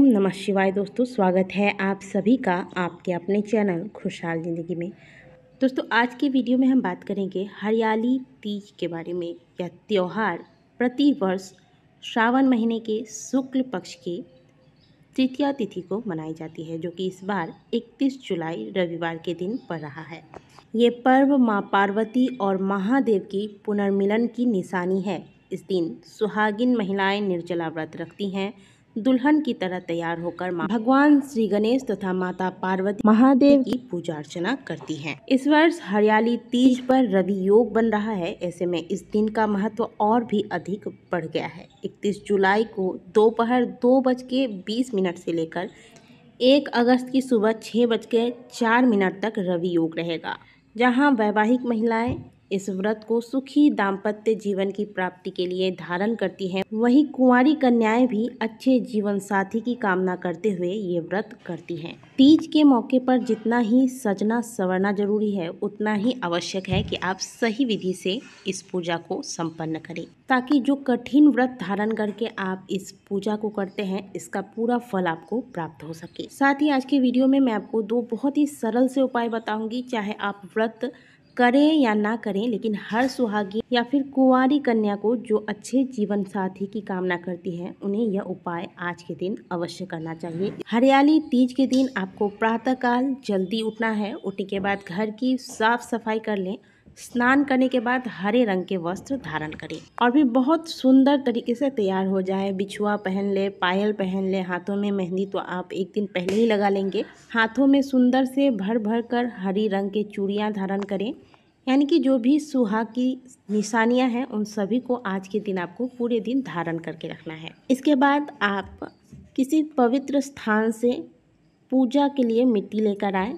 नमः शिवाय। दोस्तों, स्वागत है आप सभी का आपके अपने चैनल खुशहाल ज़िंदगी में। दोस्तों, आज की वीडियो में हम बात करेंगे हरियाली तीज के बारे में। यह त्यौहार प्रति वर्ष श्रावण महीने के शुक्ल पक्ष की तृतीया तिथि को मनाई जाती है, जो कि इस बार 31 जुलाई रविवार के दिन पड़ रहा है। ये पर्व माँ पार्वती और महादेव की पुनर्मिलन की निशानी है। इस दिन सुहागिन महिलाएं निर्जला व्रत रखती हैं, दुल्हन की तरह तैयार होकर भगवान श्री गणेश तथा माता पार्वती महादेव की पूजा अर्चना करती हैं। इस वर्ष हरियाली तीज पर रवि योग बन रहा है, ऐसे में इस दिन का महत्व और भी अधिक बढ़ गया है। 31 जुलाई को दोपहर 2:20 से लेकर 1 अगस्त की सुबह 6:04 तक रवि योग रहेगा, जहां वैवाहिक महिलाएं इस व्रत को सुखी दाम्पत्य जीवन की प्राप्ति के लिए धारण करती हैं। वहीं कुंवारी कन्याएं भी अच्छे जीवन साथी की कामना करते हुए ये व्रत करती हैं। तीज के मौके पर जितना ही सजना संवरना जरूरी है, उतना ही आवश्यक है कि आप सही विधि से इस पूजा को संपन्न करें, ताकि जो कठिन व्रत धारण करके आप इस पूजा को करते हैं, इसका पूरा फल आपको प्राप्त हो सके। साथ ही आज की वीडियो में मैं आपको 2 बहुत ही सरल से उपाय बताऊंगी। चाहे आप व्रत करें या ना करें, लेकिन हर सुहागी या फिर कुंवारी कन्या को जो अच्छे जीवन साथी की कामना करती है, उन्हें यह उपाय आज के दिन अवश्य करना चाहिए। हरियाली तीज के दिन आपको प्रातःकाल जल्दी उठना है। उठने के बाद घर की साफ सफाई कर लें। स्नान करने के बाद हरे रंग के वस्त्र धारण करें और भी बहुत सुंदर तरीके से तैयार हो जाए। बिछुआ पहन ले, पायल पहन ले, हाथों में मेहंदी तो आप एक दिन पहले ही लगा लेंगे। हाथों में सुंदर से भर भर कर हरी रंग के चूड़ियां धारण करें, यानी कि जो भी सुहाग की निशानियां हैं, उन सभी को आज के दिन आपको पूरे दिन धारण करके रखना है। इसके बाद आप किसी पवित्र स्थान से पूजा के लिए मिट्टी लेकर आए।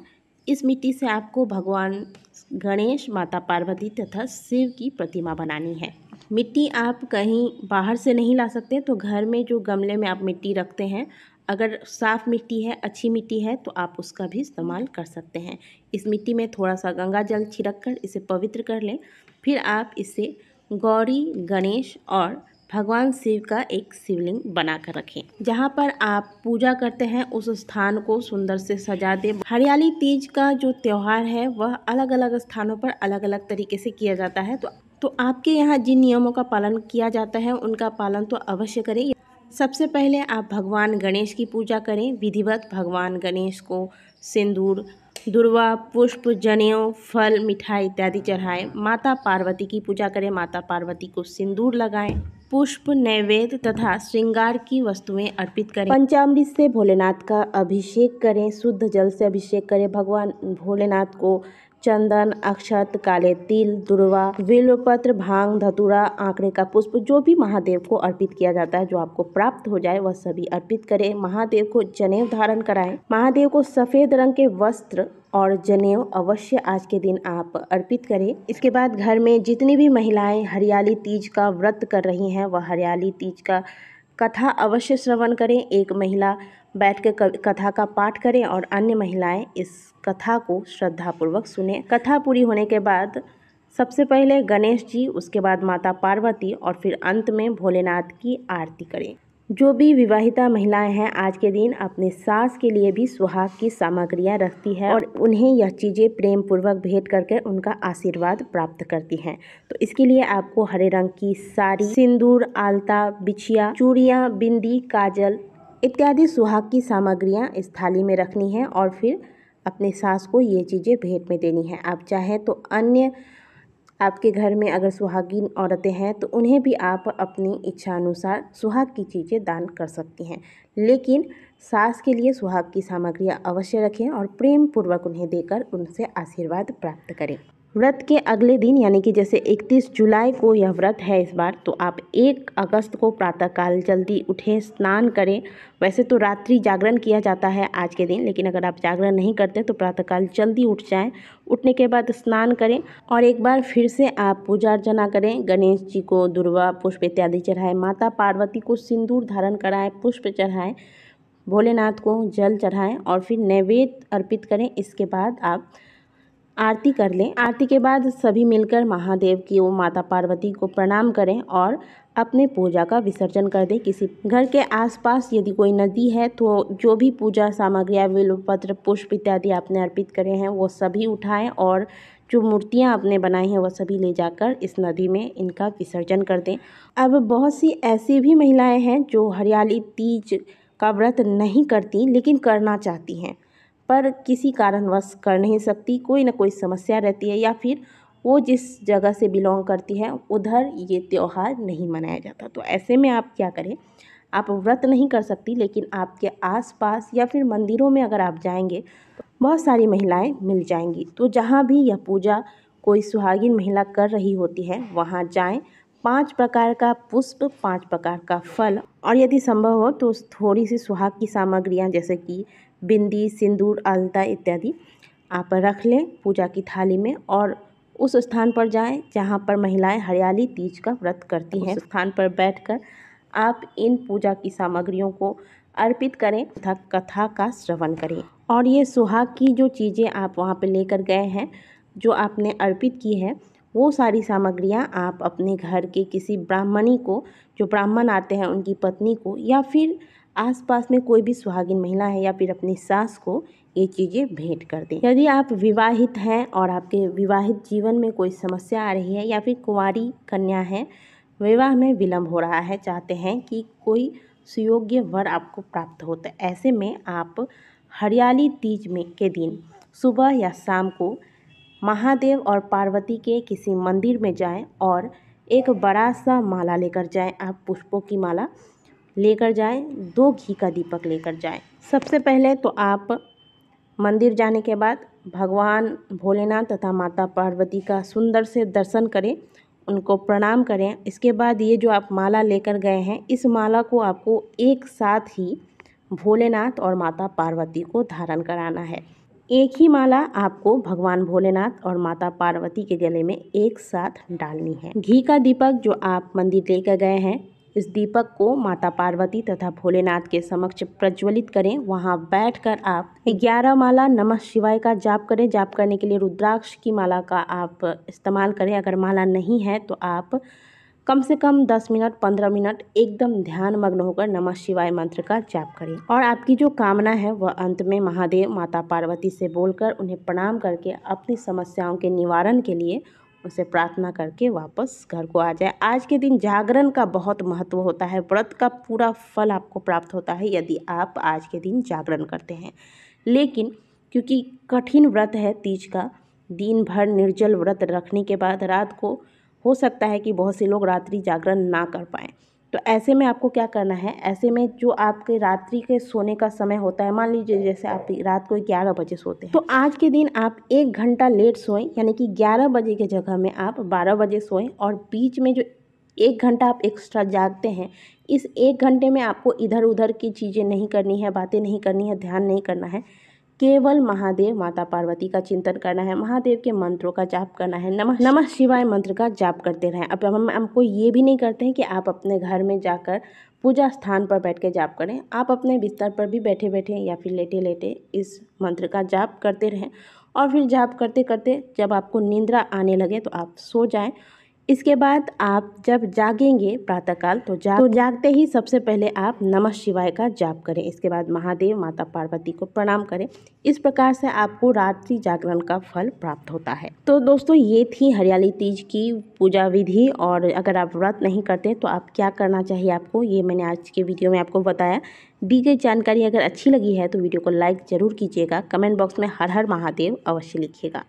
इस मिट्टी से आपको भगवान गणेश, माता पार्वती तथा शिव की प्रतिमा बनानी है। मिट्टी आप कहीं बाहर से नहीं ला सकते, तो घर में जो गमले में आप मिट्टी रखते हैं, अगर साफ़ मिट्टी है, अच्छी मिट्टी है, तो आप उसका भी इस्तेमाल कर सकते हैं। इस मिट्टी में थोड़ा सा गंगा जल छिड़क कर इसे पवित्र कर लें। फिर आप इसे गौरी, गणेश और भगवान शिव का एक शिवलिंग बनाकर रखें। जहाँ पर आप पूजा करते हैं, उस स्थान को सुंदर से सजा दें। हरियाली तीज का जो त्यौहार है, वह अलग अलग स्थानों पर अलग अलग तरीके से किया जाता है। तो आपके यहाँ जिन नियमों का पालन किया जाता है, उनका पालन तो अवश्य करें। सबसे पहले आप भगवान गणेश की पूजा करें। विधिवत भगवान गणेश को सिंदूर, दुर्वा, पुष्प, जनेऊ, फल, मिठाई इत्यादि चढ़ाएं। माता पार्वती की पूजा करें। माता पार्वती को सिंदूर लगाएं। पुष्प, नैवेद्य तथा श्रृंगार की वस्तुएं अर्पित करें। पंचामृत से भोलेनाथ का अभिषेक करें। शुद्ध जल से अभिषेक करें। भगवान भोलेनाथ को चंदन, अक्षत, काले तिल, दुर्वा, बिल्वपत्र, भांग, धतूरा, आंकड़े का पुष्प, जो भी महादेव को अर्पित किया जाता है, जो आपको प्राप्त हो जाए, वह सभी अर्पित करें। महादेव को जनेऊ धारण कराएं। महादेव को सफ़ेद रंग के वस्त्र और जनेऊ अवश्य आज के दिन आप अर्पित करें। इसके बाद घर में जितनी भी महिलाएं हरियाली तीज का व्रत कर रही हैं, वह हरियाली तीज का कथा अवश्य श्रवण करें। एक महिला बैठ के कथा का पाठ करें और अन्य महिलाएं इस कथा को श्रद्धापूर्वक सुने। कथा पूरी होने के बाद सबसे पहले गणेश जी, उसके बाद माता पार्वती और फिर अंत में भोलेनाथ की आरती करें। जो भी विवाहिता महिलाएं हैं, आज के दिन अपने सास के लिए भी सुहाग की सामग्रियां रखती है और उन्हें यह चीज़ें प्रेम पूर्वक भेंट करके उनका आशीर्वाद प्राप्त करती हैं। तो इसके लिए आपको हरे रंग की साड़ी, सिंदूर, आलता, बिछिया, चूड़ियाँ, बिंदी, काजल इत्यादि सुहाग की सामग्रियां इस थाली में रखनी है और फिर अपने सास को ये चीज़ें भेंट में देनी है। आप चाहें तो अन्य आपके घर में अगर सुहागिन औरतें हैं, तो उन्हें भी आप अपनी इच्छा अनुसार सुहाग की चीज़ें दान कर सकती हैं, लेकिन सास के लिए सुहाग की सामग्रियां अवश्य रखें और प्रेम पूर्वक उन्हें देकर उनसे आशीर्वाद प्राप्त करें। व्रत के अगले दिन, यानी कि जैसे 31 जुलाई को यह व्रत है इस बार, तो आप 1 अगस्त को प्रातःकाल जल्दी उठें, स्नान करें। वैसे तो रात्रि जागरण किया जाता है आज के दिन, लेकिन अगर आप जागरण नहीं करते तो प्रातःकाल जल्दी उठ जाएं। उठने के बाद स्नान करें और एक बार फिर से आप पूजा अर्चना करें। गणेश जी को दुर्वा, पुष्प इत्यादि चढ़ाएं। माता पार्वती को सिंदूर धारण कराएं, पुष्प चढ़ाएं। भोलेनाथ को जल चढ़ाएं और फिर नैवेद्य अर्पित करें। इसके बाद आप आरती कर लें। आरती के बाद सभी मिलकर महादेव की वो माता पार्वती को प्रणाम करें और अपने पूजा का विसर्जन कर दें। किसी घर के आसपास यदि कोई नदी है तो जो भी पूजा सामग्रियाँ बिल्वपत्र पुष्प इत्यादि आपने अर्पित करे हैं वो सभी उठाएं और जो मूर्तियां आपने बनाई हैं वो सभी ले जाकर इस नदी में इनका विसर्जन कर दें। अब बहुत सी ऐसी भी महिलाएं हैं जो हरियाली तीज का व्रत नहीं करती लेकिन करना चाहती हैं, पर किसी कारणवश कर नहीं सकती, कोई ना कोई समस्या रहती है या फिर वो जिस जगह से बिलोंग करती है उधर ये त्यौहार नहीं मनाया जाता। तो ऐसे में आप क्या करें, आप व्रत नहीं कर सकती लेकिन आपके आसपास या फिर मंदिरों में अगर आप जाएंगे तो बहुत सारी महिलाएं मिल जाएंगी। तो जहाँ भी यह पूजा कोई सुहागिन महिला कर रही होती है वहाँ जाएं। 5 प्रकार का पुष्प, 5 प्रकार का फल और यदि संभव हो तो थोड़ी सी सुहाग की सामग्रियाँ जैसे कि बिंदी, सिंदूर, अलता इत्यादि आप रख लें पूजा की थाली में और उस स्थान पर जाएं जहां पर महिलाएं हरियाली तीज का व्रत करती हैं। उस स्थान पर बैठकर आप इन पूजा की सामग्रियों को अर्पित करें तथा कथा का श्रवण करें। और ये सुहाग की जो चीज़ें आप वहां पर लेकर गए हैं, जो आपने अर्पित की है, वो सारी सामग्रियां आप अपने घर के किसी ब्राह्मणी को, जो ब्राह्मण आते हैं उनकी पत्नी को, या फिर आसपास में कोई भी सुहागिन महिला है या फिर अपनी सास को ये चीज़ें भेंट कर दें। यदि आप विवाहित हैं और आपके विवाहित जीवन में कोई समस्या आ रही है या फिर कुंवारी कन्या है, विवाह में विलम्ब हो रहा है, चाहते हैं कि कोई सुयोग्य वर आपको प्राप्त हो, तो ऐसे में आप हरियाली तीज में के दिन सुबह या शाम को महादेव और पार्वती के किसी मंदिर में जाएं और एक बड़ा सा माला लेकर जाएं। आप पुष्पों की माला लेकर जाएं, 2 घी का दीपक लेकर जाएं। सबसे पहले तो आप मंदिर जाने के बाद भगवान भोलेनाथ तथा माता पार्वती का सुंदर से दर्शन करें, उनको प्रणाम करें। इसके बाद ये जो आप माला लेकर गए हैं, इस माला को आपको एक साथ ही भोलेनाथ और माता पार्वती को धारण कराना है। एक ही माला आपको भगवान भोलेनाथ और माता पार्वती के गले में एक साथ डालनी है। घी का दीपक जो आप मंदिर लेकर गए हैं, इस दीपक को माता पार्वती तथा भोलेनाथ के समक्ष प्रज्वलित करें। वहां बैठकर आप 11 माला नमः शिवाय का जाप करें। जाप करने के लिए रुद्राक्ष की माला का आप इस्तेमाल करें। अगर माला नहीं है तो आप कम से कम 10 मिनट 15 मिनट एकदम ध्यान मग्न होकर नमः शिवाय मंत्र का जाप करें और आपकी जो कामना है वह अंत में महादेव माता पार्वती से बोलकर उन्हें प्रणाम करके अपनी समस्याओं के निवारण के लिए उसे प्रार्थना करके वापस घर को आ जाए। आज के दिन जागरण का बहुत महत्व होता है। व्रत का पूरा फल आपको प्राप्त होता है यदि आप आज के दिन जागरण करते हैं, लेकिन क्योंकि कठिन व्रत है तीज का, दिन भर निर्जल व्रत रखने के बाद रात को हो सकता है कि बहुत से लोग रात्रि जागरण ना कर पाएँ। तो ऐसे में आपको क्या करना है, ऐसे में जो आपके रात्रि के सोने का समय होता है, मान लीजिए जैसे आप रात को 11 बजे सोते हैं, तो आज के दिन आप 1 घंटा लेट सोएं, यानी कि 11 बजे की जगह में आप 12 बजे सोएं और बीच में जो 1 घंटा आप एक्स्ट्रा जागते हैं, इस 1 घंटे में आपको इधर उधर की चीज़ें नहीं करनी है, बातें नहीं करनी है, ध्यान नहीं करना है, केवल महादेव माता पार्वती का चिंतन करना है, महादेव के मंत्रों का जाप करना है, नमः शिवाय मंत्र का जाप करते रहें। अब हम आपको ये भी नहीं करते हैं कि आप अपने घर में जाकर पूजा स्थान पर बैठ के जाप करें। आप अपने बिस्तर पर भी बैठे बैठे या फिर लेटे लेटे इस मंत्र का जाप करते रहें और फिर जाप करते करते जब आपको निंद्रा आने लगे तो आप सो जाएं। इसके बाद आप जब जागेंगे प्रातःकाल तो जागते ही सबसे पहले आप नमः शिवाय का जाप करें। इसके बाद महादेव माता पार्वती को प्रणाम करें। इस प्रकार से आपको रात्रि जागरण का फल प्राप्त होता है। तो दोस्तों, ये थी हरियाली तीज की पूजा विधि और अगर आप व्रत नहीं करते तो आप क्या करना चाहिए आपको, ये मैंने आज के वीडियो में आपको बताया। दी गई जानकारी अगर अच्छी लगी है तो वीडियो को लाइक ज़रूर कीजिएगा। कमेंट बॉक्स में हर हर महादेव अवश्य लिखिएगा।